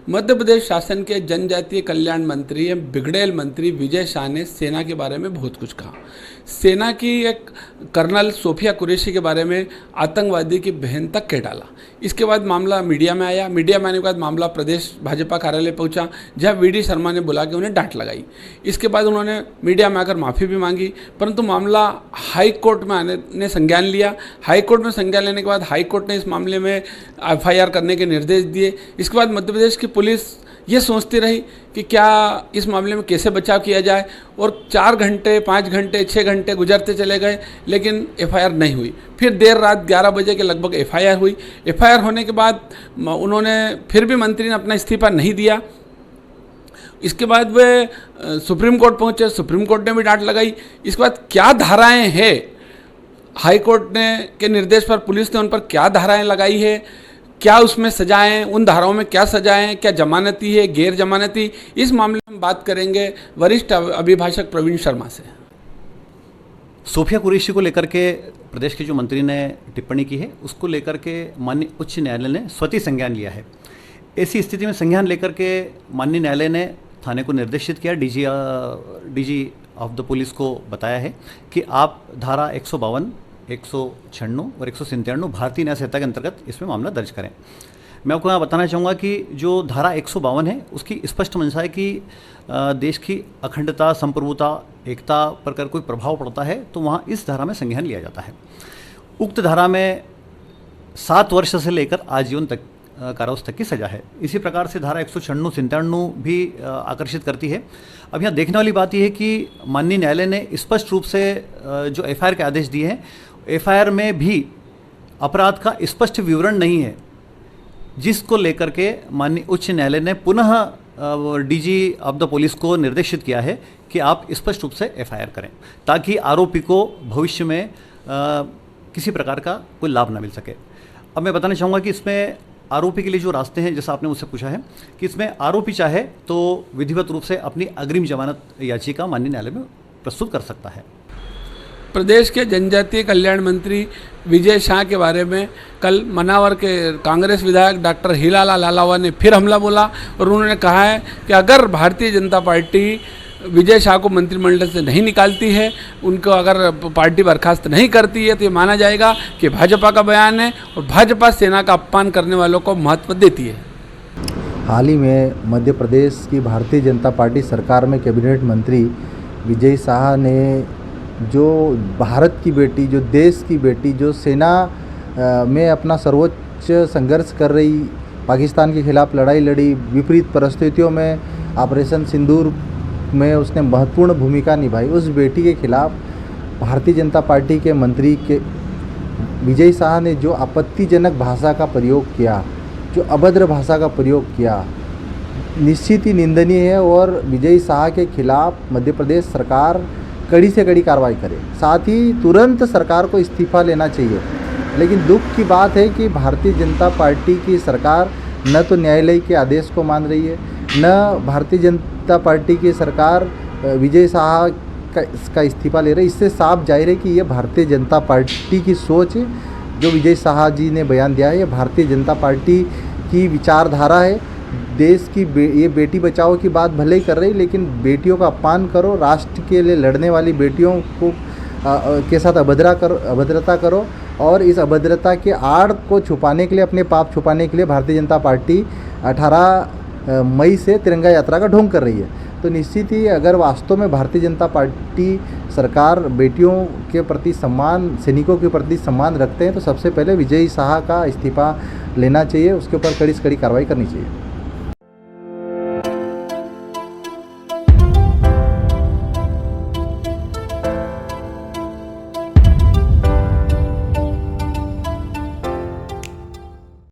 मध्य प्रदेश शासन के जनजातीय कल्याण मंत्री एवं बिगड़ैल मंत्री विजय शाह ने सेना के बारे में बहुत कुछ कहा। सेना की एक कर्नल सोफिया कुरैशी के बारे में आतंकवादी की बहन तक कह डाला। इसके बाद मामला मीडिया में आया। मीडिया में आने के बाद मामला प्रदेश भाजपा कार्यालय पहुंचा, जहां वीडी शर्मा ने बुला के उन्हें डांट लगाई। इसके बाद उन्होंने मीडिया में आकर माफ़ी भी मांगी, परंतु मामला हाई कोर्ट में आने ने संज्ञान लिया। हाई कोर्ट में संज्ञान लेने के बाद हाई कोर्ट ने इस मामले में एफआईआर करने के निर्देश दिए। इसके बाद मध्य प्रदेश की पुलिस ये सोचती रही कि क्या इस मामले में कैसे बचाव किया जाए, और 4 घंटे 5 घंटे 6 घंटे गुजरते चले गए, लेकिन एफआईआर नहीं हुई। फिर देर रात 11 बजे के लगभग एफआईआर हुई। एफआईआर होने के बाद उन्होंने फिर भी मंत्री ने अपना इस्तीफा नहीं दिया। इसके बाद वे सुप्रीम कोर्ट पहुंचे, सुप्रीम कोर्ट ने भी डांट लगाई। इसके बाद क्या धाराएं हैं, हाई कोर्ट ने के निर्देश पर पुलिस ने उन पर क्या धाराएं लगाई है, क्या उसमें सजाएं, उन धाराओं में क्या सजाएं, क्या जमानती है, गैर जमानती, इस मामले में बात करेंगे वरिष्ठ अभिभाषक प्रवीण शर्मा से। सोफिया कुरैशी को लेकर के प्रदेश के जो मंत्री ने टिप्पणी की है, उसको लेकर के माननीय उच्च न्यायालय ने स्वतः संज्ञान लिया है। ऐसी स्थिति में संज्ञान लेकर के माननीय न्यायालय ने थाने को निर्देशित किया, डीजी ऑफ द पुलिस को बताया है कि आप धारा 152, 196 और 197 भारतीय न्याय संहिता के अंतर्गत इसमें मामला दर्ज करें। मैं आपको यहाँ बताना चाहूँगा कि जो धारा 152 है उसकी स्पष्ट मंशा है कि देश की अखंडता, संप्रभुता, एकता पर अगर कोई प्रभाव पड़ता है तो वहाँ इस धारा में संज्ञान लिया जाता है। उक्त धारा में 7 वर्ष से लेकर आजीवन तक कारावास तक की सजा है। इसी प्रकार से धारा 196 भी आकर्षित करती है। अब यहाँ देखने वाली बात यह है कि माननीय न्यायालय ने स्पष्ट रूप से जो एफआईआर के आदेश दिए हैं, एफआईआर में भी अपराध का स्पष्ट विवरण नहीं है, जिसको लेकर के माननीय उच्च न्यायालय ने पुनः डीजी ऑफ द पुलिस को निर्देशित किया है कि आप स्पष्ट रूप से एफआईआर करें, ताकि आरोपी को भविष्य में किसी प्रकार का कोई लाभ ना मिल सके। अब मैं बताना चाहूँगा कि इसमें आरोपी के लिए जो रास्ते हैं, जैसा आपने मुझसे पूछा है कि इसमें आरोपी चाहे तो विधिवत रूप से अपनी अग्रिम जमानत याचिका माननीय न्यायालय में प्रस्तुत कर सकता है। प्रदेश के जनजातीय कल्याण मंत्री विजय शाह के बारे में कल मनावर के कांग्रेस विधायक डॉक्टर हीरालाल लालावा ने फिर हमला बोला, और उन्होंने कहा है कि अगर भारतीय जनता पार्टी विजय शाह को मंत्रिमंडल से नहीं निकालती है, उनको अगर पार्टी बर्खास्त नहीं करती है, तो ये माना जाएगा कि भाजपा का बयान है और भाजपा सेना का अपमान करने वालों को महत्व देती है। हाल ही में मध्य प्रदेश की भारतीय जनता पार्टी सरकार में कैबिनेट मंत्री विजय शाह ने जो भारत की बेटी, जो देश की बेटी, जो सेना में अपना सर्वोच्च संघर्ष कर रही, पाकिस्तान के खिलाफ लड़ाई लड़ी, विपरीत परिस्थितियों में ऑपरेशन सिंदूर में उसने महत्वपूर्ण भूमिका निभाई, उस बेटी के खिलाफ भारतीय जनता पार्टी के मंत्री के विजय शाह ने जो आपत्तिजनक भाषा का प्रयोग किया, जो अभद्र भाषा का प्रयोग किया, निश्चित ही निंदनीय है। और विजय शाह के खिलाफ मध्य प्रदेश सरकार कड़ी से कड़ी कार्रवाई करे, साथ ही तुरंत सरकार को इस्तीफा लेना चाहिए। लेकिन दुख की बात है कि भारतीय जनता पार्टी की सरकार न तो न्यायालय के आदेश को मान रही है, न भारतीय जनता पार्टी की सरकार विजय शाह का इस्तीफा ले रही। इससे साफ जाहिर है कि ये भारतीय जनता पार्टी की सोच है। जो विजय शाह जी ने बयान दिया है, ये भारतीय जनता पार्टी की विचारधारा है। देश की ये बेटी बचाओ की बात भले ही कर रही, लेकिन बेटियों का अपमान करो, राष्ट्र के लिए लड़ने वाली बेटियों को के साथ अभद्रता करो, और इस अभद्रता के आड़ को छुपाने के लिए, अपने पाप छुपाने के लिए भारतीय जनता पार्टी 18 मई से तिरंगा यात्रा का ढोंग कर रही है। तो निश्चित ही अगर वास्तव में भारतीय जनता पार्टी सरकार बेटियों के प्रति सम्मान, सैनिकों के प्रति सम्मान रखते हैं, तो सबसे पहले विजय शाह का इस्तीफा लेना चाहिए, उसके ऊपर कड़ी से कड़ी कार्रवाई करनी चाहिए।